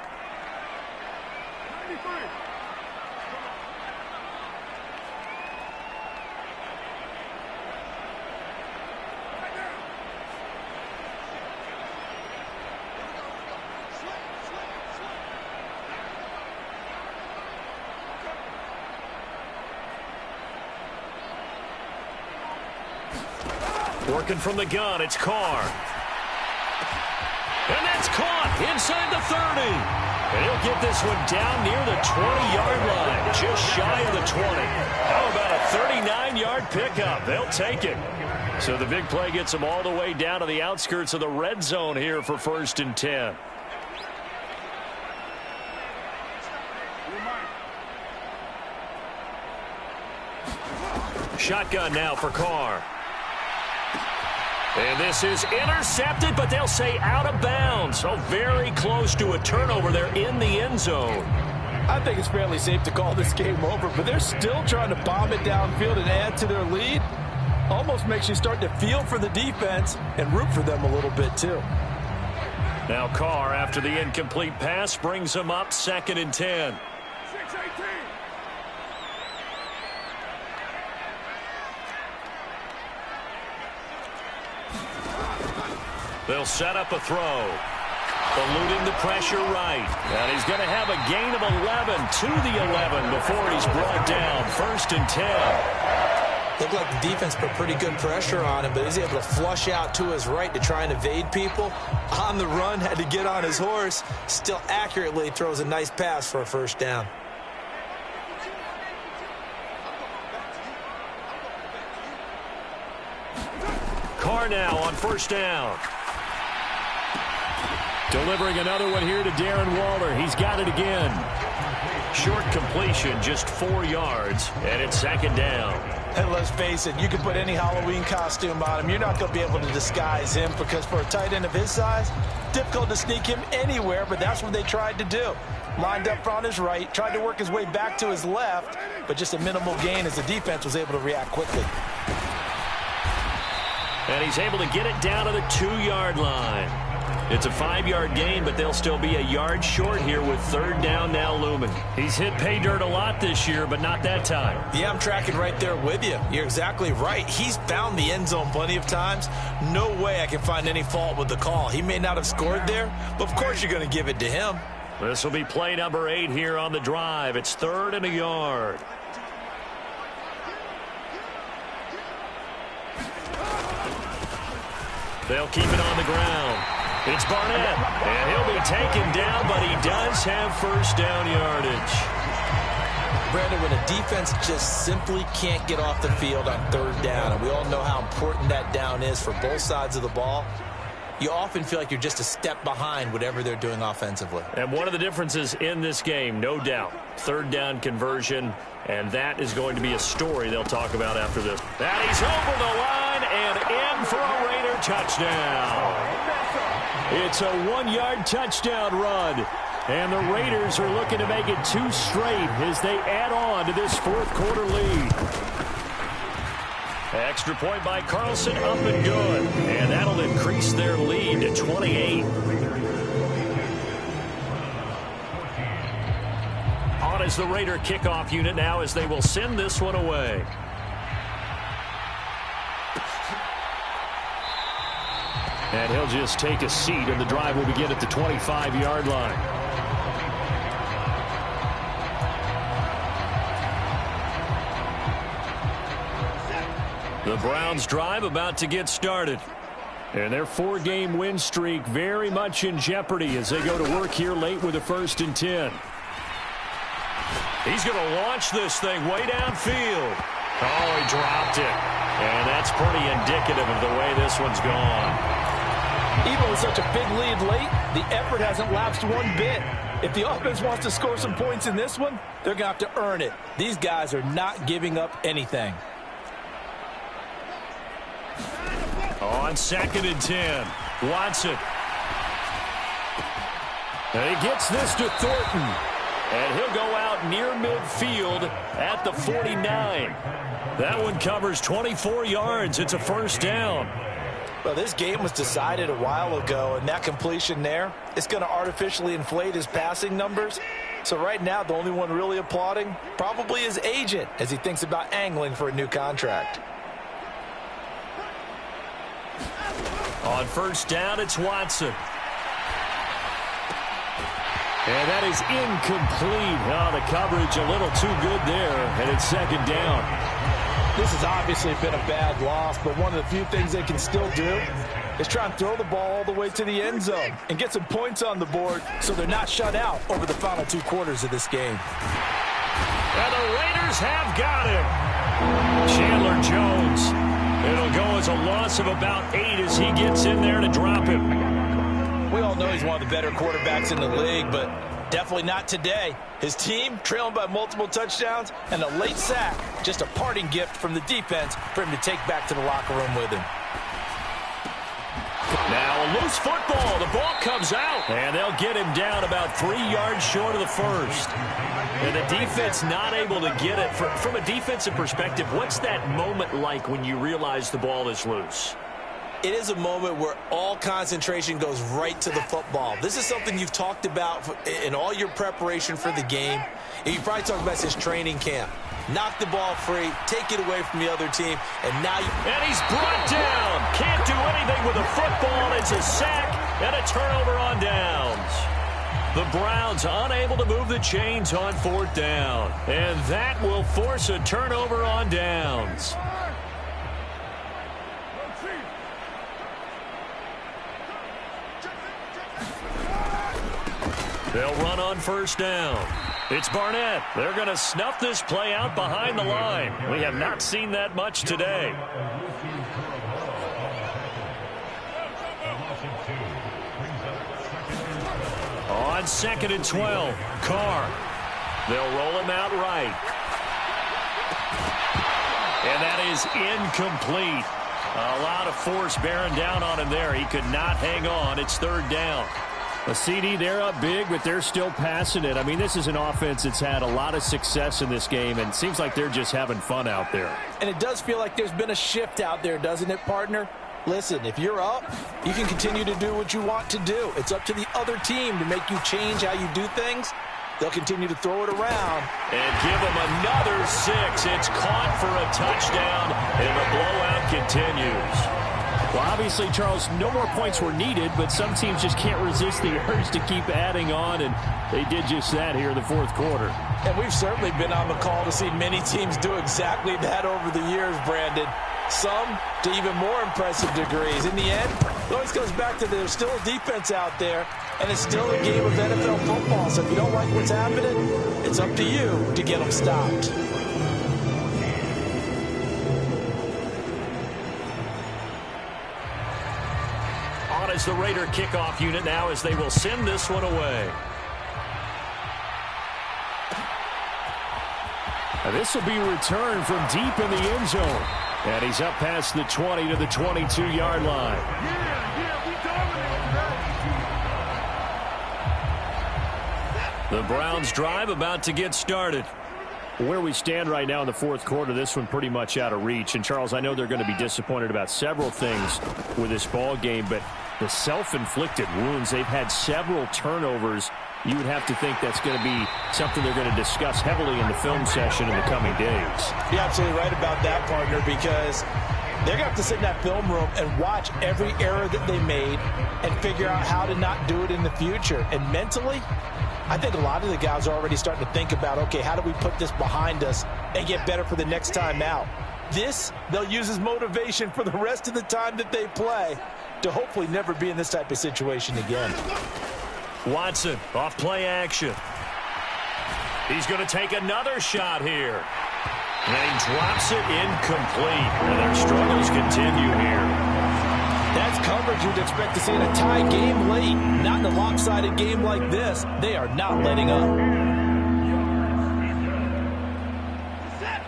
Working from the gun, it's Carr. And that's caught inside the 30. And he'll get this one down near the 20-yard line, just shy of the 20. How about a 39-yard pickup? They'll take it. So the big play gets them all the way down to the outskirts of the red zone here for 1st and 10. Shotgun now for Carr. And this is intercepted, but they'll say out of bounds. So very close to a turnover there in the end zone. I think it's fairly safe to call this game over, but they're still trying to bomb it downfield and add to their lead. Almost makes you start to feel for the defense and root for them a little bit too. Now Carr, after the incomplete pass, brings them up 2nd and 10. They'll set up a throw. Eluding the pressure right. And he's going to have a gain of 11 to the 11 before he's brought down. 1st and 10. Looked like the defense put pretty good pressure on him, but he's able to flush out to his right to try and evade people. On the run, had to get on his horse. Still accurately throws a nice pass for a 1st down. Carr now on 1st down. Delivering another one here to Darren Waller. He's got it again. Short completion, just 4 yards, and it's 2nd down. And let's face it, you can put any Halloween costume on him. You're not going to be able to disguise him because for a tight end of his size, difficult to sneak him anywhere, but that's what they tried to do. Lined up on his right, tried to work his way back to his left, but just a minimal gain as the defense was able to react quickly. And he's able to get it down to the 2-yard line. It's a 5-yard gain, but they'll still be a yard short here with 3rd down now looming. He's hit pay dirt a lot this year, but not that time. Yeah, I'm tracking right there with you. You're exactly right. He's found the end zone plenty of times. No way I can find any fault with the call. He may not have scored there, but of course you're going to give it to him. This will be play number 8 here on the drive. It's 3rd and a yard. They'll keep it on the ground. It's Barnett, and he'll be taken down, but he does have 1st down yardage. Brandon, when a defense just simply can't get off the field on 3rd down, and we all know how important that down is for both sides of the ball, you often feel like you're just a step behind whatever they're doing offensively. And one of the differences in this game, no doubt, 3rd down conversion, and that is going to be a story they'll talk about after this. And he's over the line and in for a Raider touchdown. It's a 1-yard touchdown run. And the Raiders are looking to make it 2 straight as they add on to this fourth quarter lead. Extra point by Carlson, up and good. And that'll increase their lead to 28. On as the Raider kickoff unit now as they will send this one away. And he'll just take a seat, and the drive will begin at the 25-yard line. The Browns' drive about to get started. And their 4-game win streak very much in jeopardy as they go to work here late with a 1st and 10. He's going to launch this thing way downfield. Oh, he dropped it. And that's pretty indicative of the way this one's gone. Even with such a big lead late, the effort hasn't lapsed one bit. If the offense wants to score some points in this one, they're going to have to earn it. These guys are not giving up anything. On 2nd and 10, Watson. And he gets this to Thornton. And he'll go out near midfield at the 49. That one covers 24 yards. It's a 1st down. Well, this game was decided a while ago, and that completion there, it's going to artificially inflate his passing numbers. So right now, the only one really applauding probably his agent as he thinks about angling for a new contract. On 1st down, it's Watson. And that is incomplete. Oh, the coverage a little too good there, and it's 2nd down. This has obviously been a bad loss, but one of the few things they can still do is try and throw the ball all the way to the end zone and get some points on the board so they're not shut out over the final 2 quarters of this game. And the Raiders have got him. Chandler Jones. It'll go as a loss of about 8 as he gets in there to drop him. We all know he's one of the better quarterbacks in the league, but definitely not today. His team trailing by multiple touchdowns and a late sack. Just a parting gift from the defense for him to take back to the locker room with him. Now a loose football. The ball comes out. And they'll get him down about 3 yards short of the 1st. And the defense not able to get it. From a defensive perspective, what's that moment like when you realize the ball is loose? It is a moment where all concentration goes right to the football. This is something you've talked about in all your preparation for the game. And you probably talked about this training camp. Knock the ball free, take it away from the other team, and now and he's brought down. Can't do anything with the football. It's a sack and a turnover on downs. The Browns unable to move the chains on 4th down. And that will force a turnover on downs. They'll run on 1st down. It's Barnett. They're going to snuff this play out behind the line. We have not seen that much today. On 2nd and 12, Carr. They'll roll him out right. And that is incomplete. A lot of force bearing down on him there. He could not hang on. It's 3rd down. A CD, they're up big, but they're still passing it. I mean, this is an offense that's had a lot of success in this game, and it seems like they're just having fun out there. And it does feel like there's been a shift out there, doesn't it, partner? Listen, if you're up, you can continue to do what you want to do. It's up to the other team to make you change how you do things. They'll continue to throw it around. And give them another 6. It's caught for a touchdown, and the blowout continues. Well, obviously, Charles, no more points were needed, but some teams just can't resist the urge to keep adding on, and they did just that here in the 4th quarter. And we've certainly been on the call to see many teams do exactly that over the years, Brandon. Some to even more impressive degrees. In the end, it always goes back to there's still a defense out there, and it's still a game of NFL football. So if you don't like what's happening, it's up to you to get them stopped. On as the Raider kickoff unit now as they will send this one away. And this will be returned from deep in the end zone. And he's up past the 20 to the 22-yard line. The Browns drive about to get started. Where we stand right now in the fourth quarter, this one pretty much out of reach. And, Charles, I know they're going to be disappointed about several things with this ball game, but the self-inflicted wounds, they've had several turnovers. You would have to think that's going to be something they're going to discuss heavily in the film session in the coming days. You're absolutely right about that, partner, because they're going to have to sit in that film room and watch every error that they made and figure out how to not do it in the future. And mentally, I think a lot of the guys are already starting to think about, okay, how do we put this behind us and get better for the next time out? This, they'll use as motivation for the rest of the time that they play to hopefully never be in this type of situation again. Watson, off play action. He's going to take another shot here. And he drops it incomplete. And their struggles continue here. That's coverage you'd expect to see in a tie game late. Not in a lopsided game like this. They are not letting up.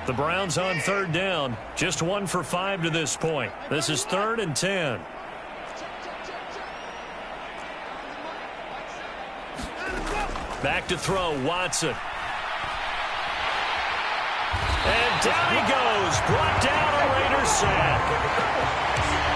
The Browns on third down. Just 1 for 5 to this point. This is 3rd and 10. Back to throw, Watson. And down he goes. Brought down a Raiders sack.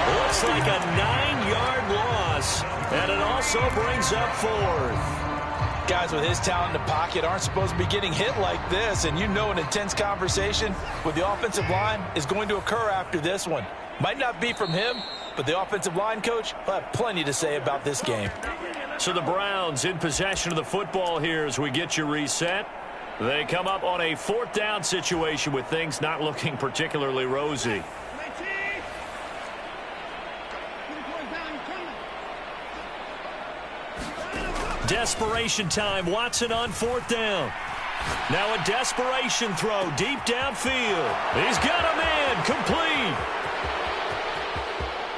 Looks like a 9-yard loss. And it also brings up 4th. Guys with his talent in the pocket aren't supposed to be getting hit like this. And you know an intense conversation with the offensive line is going to occur after this one. Might not be from him, but the offensive line coach will have plenty to say about this game. So the Browns in possession of the football here as we get you reset. They come up on a 4th down situation with things not looking particularly rosy. Desperation time. Watson on 4th down. Now a desperation throw deep downfield. He's got a man complete.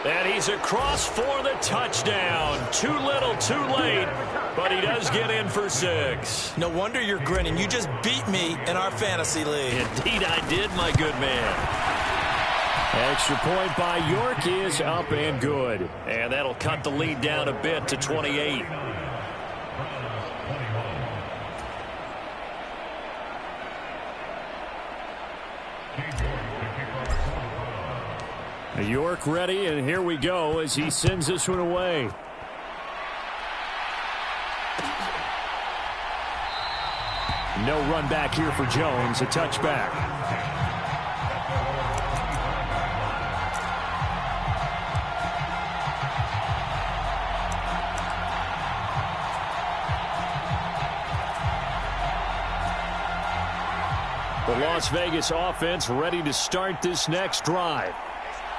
And he's across for the touchdown. Too little, too late, but he does get in for 6. No wonder you're grinning. You just beat me in our fantasy league. Indeed I did, my good man. Extra point by York is up and good. And that'll cut the lead down a bit to 28. York ready, and here we go as he sends this one away. No run back here for Jones, a touchback. The Las Vegas offense ready to start this next drive.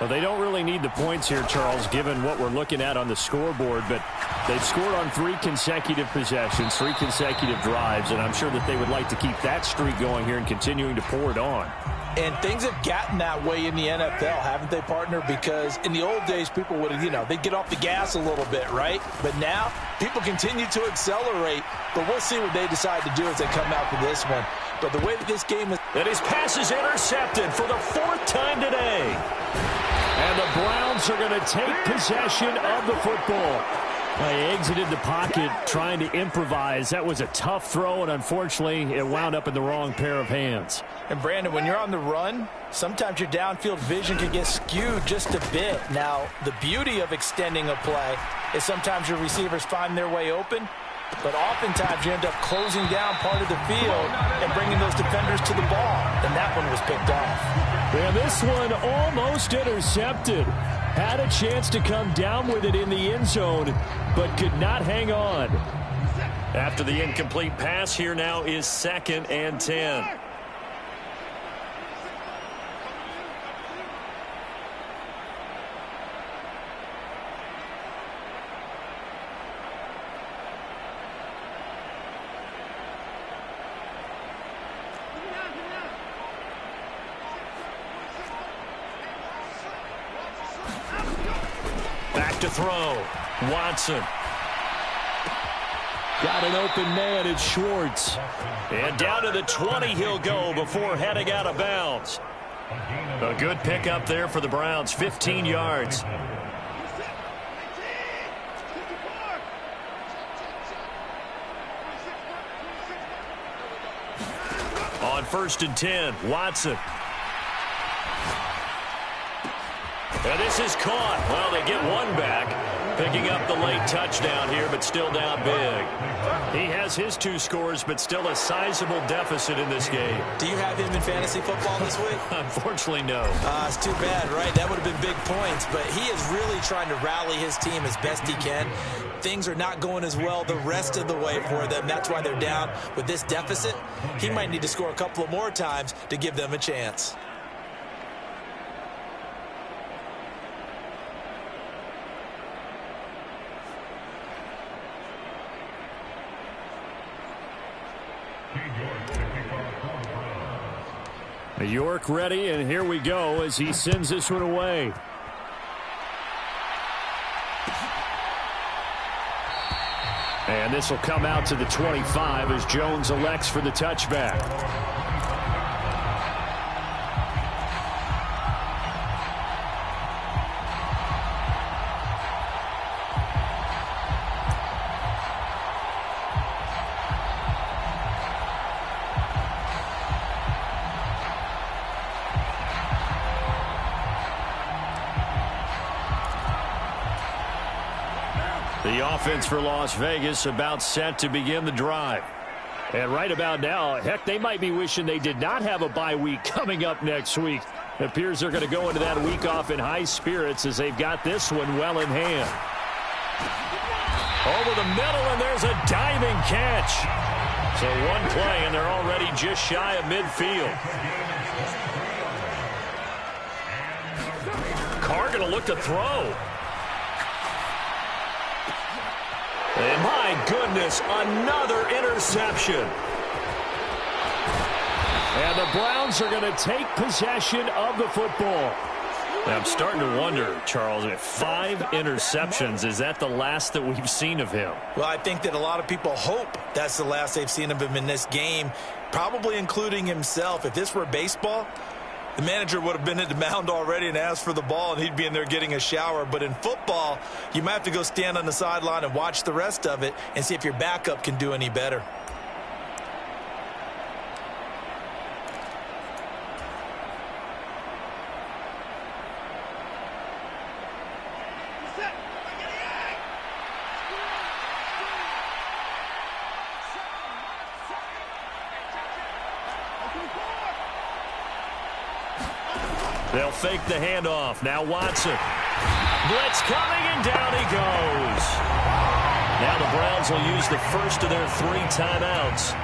Well, they don't really need the points here, Charles, given what we're looking at on the scoreboard, but they've scored on 3 consecutive possessions, 3 consecutive drives, and I'm sure that they would like to keep that streak going here and continuing to pour it on. And things have gotten that way in the NFL, haven't they, partner? Because in the old days, people would, they'd get off the gas a little bit, right? But now, people continue to accelerate, but we'll see what they decide to do as they come out for this one. But the way that this game is... And his pass is intercepted for the 4th time today. And the Browns are going to take possession of the football. They exited the pocket trying to improvise. That was a tough throw, and unfortunately, it wound up in the wrong pair of hands. And, Brandon, when you're on the run, sometimes your downfield vision can get skewed just a bit. Now, the beauty of extending a play is sometimes your receivers find their way open, but oftentimes you end up closing down part of the field and bringing those defenders to the ball. And that one was picked off. And this one almost intercepted. Had a chance to come down with it in the end zone, but could not hang on. After the incomplete pass, here now is 2nd and 10. To throw. Watson. Got an open man. It's Schwartz. And down to the 20 he'll go before heading out of bounds. A good pickup there for the Browns. 15 yards. 1st and 10. Watson. And this is caught. Well, they get one back. Picking up the late touchdown here, but still down big. He has his 2 scores, but still a sizable deficit in this game. Do you have him in fantasy football this week? Unfortunately, no. It's too bad, right? That would have been big points, but he is really trying to rally his team as best he can. Things are not going as well the rest of the way for them. That's why they're down with this deficit. He might need to score a couple of more times to give them a chance. York ready, and here we go as he sends this one away. And this will come out to the 25 as Jones elects for the touchback. The offense for Las Vegas about set to begin the drive. And right about now, heck, they might be wishing they did not have a bye week coming up next week. It appears they're going to go into that week off in high spirits as they've got this one well in hand. Over the middle, and there's a diving catch. So one play, and they're already just shy of midfield. Carr going to look to throw. And my goodness, another interception. And the Browns are going to take possession of the football. Now, I'm starting to wonder, Charles, if 5 interceptions, is that the last that we've seen of him? Well, I think that a lot of people hope that's the last they've seen of him in this game, probably including himself. If this were baseball, the manager would have been at the mound already and asked for the ball, and he'd be in there getting a shower. But in football, you might have to go stand on the sideline and watch the rest of it and see if your backup can do any better. They'll fake the handoff. Now Watson. Blitz coming, and down he goes. Now the Browns will use the first of their 3 timeouts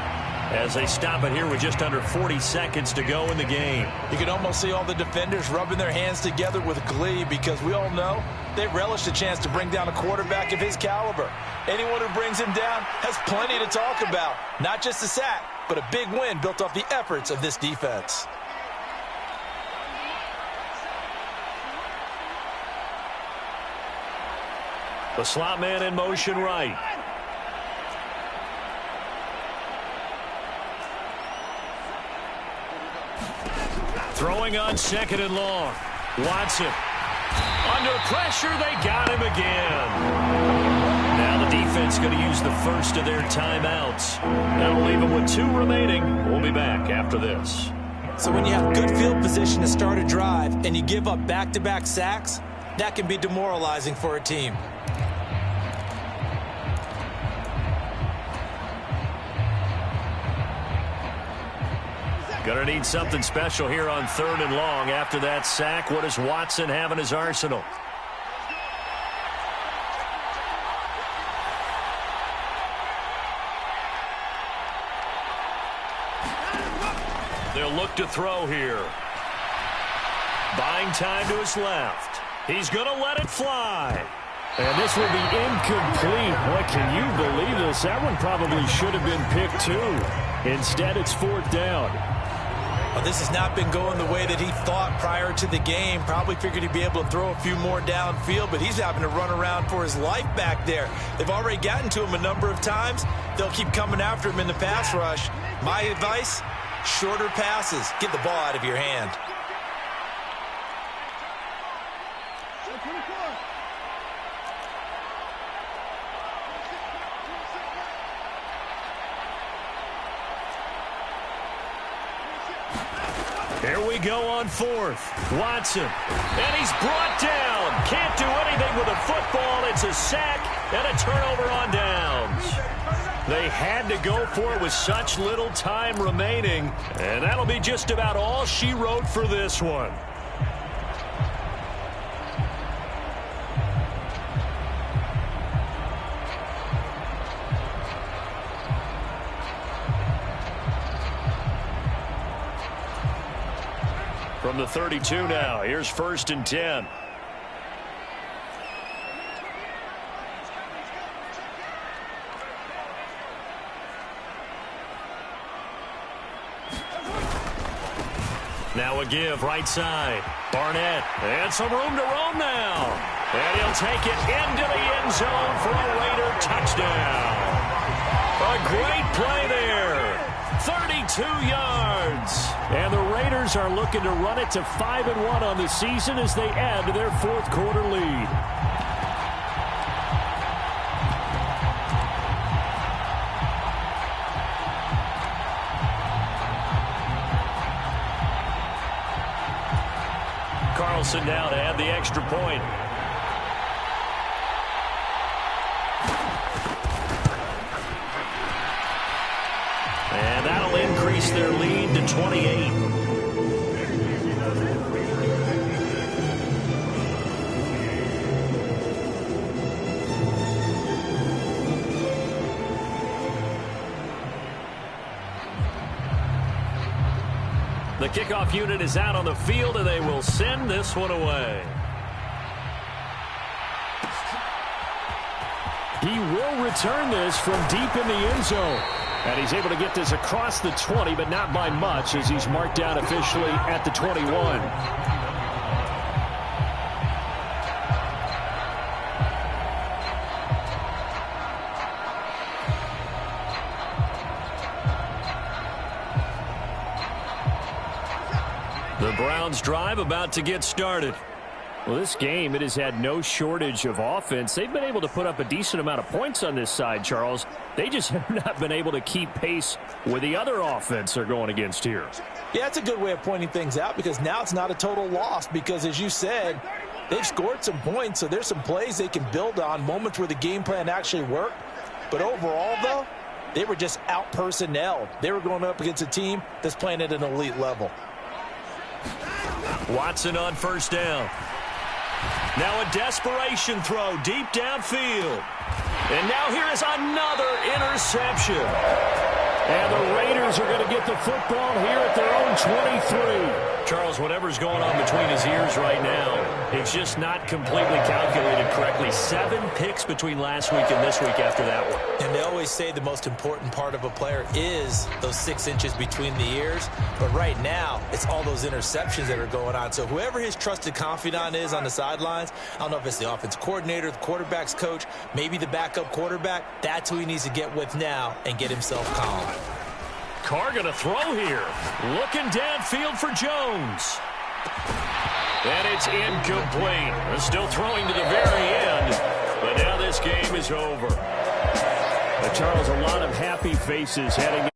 as they stop it here with just under 40 seconds to go in the game. You can almost see all the defenders rubbing their hands together with glee because we all know they relish the chance to bring down a quarterback of his caliber. Anyone who brings him down has plenty to talk about. Not just a sack, but a big win built off the efforts of this defense. The slot man in motion right. Throwing on 2nd and long. Watson. Under pressure, they got him again. Now the defense going to use the first of their timeouts. That'll leave them with 2 remaining. We'll be back after this. So when you have good field position to start a drive and you give up back-to-back sacks, that can be demoralizing for a team. Going to need something special here on 3rd and long. After that sack, what does Watson have in his arsenal? They'll look to throw here. Buying time to his left. He's going to let it fly. And this will be incomplete. Boy, can you believe this? That one probably should have been picked too. Instead, it's 4th down. Well, this has not been going the way that he thought prior to the game. Probably figured he'd be able to throw a few more downfield, but he's having to run around for his life back there. They've already gotten to him a number of times. They'll keep coming after him in the pass rush. My advice, shorter passes. Get the ball out of your hand. Here we go on fourth. Watson. And he's brought down. Can't do anything with a football. It's a sack and a turnover on downs. They had to go for it with such little time remaining. And that'll be just about all she wrote for this one. From the 32 now, here's 1st and 10. Now a give, right side. Barnett, and some room to roam now. And he'll take it into the end zone for a Raider touchdown. A great play there. 32 yards. And the Raiders are looking to run it to 5-1 on the season as they add to their 4th quarter lead. Carlson now to add the extra point. And that'll increase their lead to 28. The kickoff unit is out on the field, and they will send this one away. He will return this from deep in the end zone. And he's able to get this across the 20, but not by much, as he's marked down officially at the 21. The Browns drive about to get started. Well, this game, it has had no shortage of offense. They've been able to put up a decent amount of points on this side, Charles. They just have not been able to keep pace with the other offense they're going against here. Yeah, that's a good way of pointing things out, because now it's not a total loss, because as you said, they've scored some points, so there's some plays they can build on, moments where the game plan actually worked. But overall, though, they were just out-personnelled. They were going up against a team that's playing at an elite level. Watson on 1st down. Now a desperation throw deep downfield. And now here is another interception. And the Raiders are going to get the football here at their own 23. Charles, whatever's going on between his ears right now, it's just not completely calculated correctly. 7 picks between last week and this week after that one. And they always say the most important part of a player is those 6 inches between the ears. But right now, it's all those interceptions that are going on. So whoever his trusted confidant is on the sidelines, I don't know if it's the offensive coordinator, the quarterback's coach, maybe the backup quarterback, that's who he needs to get with now and get himself calm. Carr going to throw here. Looking downfield for Jones. And it's incomplete. They're still throwing to the very end. But now this game is over. But Charles, a lot of happy faces heading